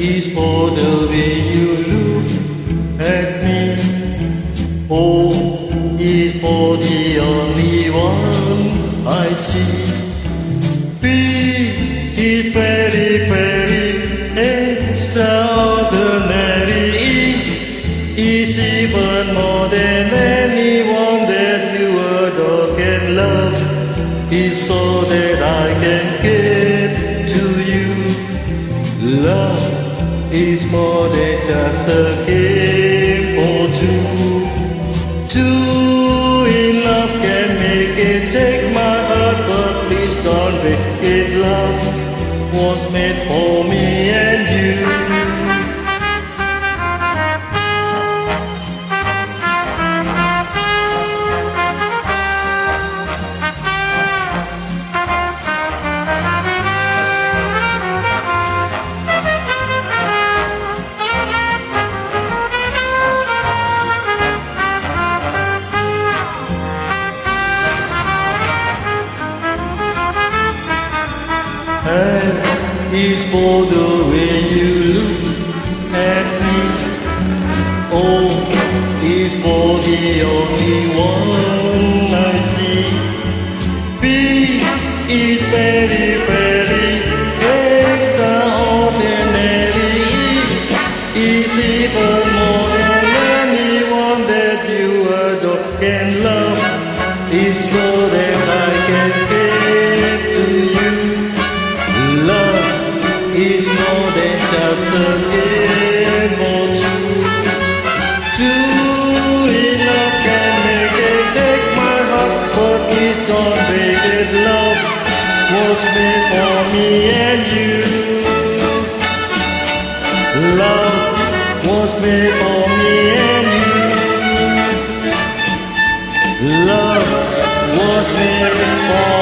is for the way you look at me. O is for the only one I see. P is very, very extraordinary. E is even more than anyone that you adore can love. Is so that I can give to you. Love is more than just a game for two. Two in love can make it. Take my heart, but please don't break it. Love was made for me and you. And is for the way you look at me. O is for the only one I see. B is very, very extraordinary. E is even more than anyone that you adore can love. Is so that I can give to you. Love is more than just a game for two. Two in love can make it. Take my heart, but please don't break it. Love was made for me and you. Love was made for me and you. Love was made for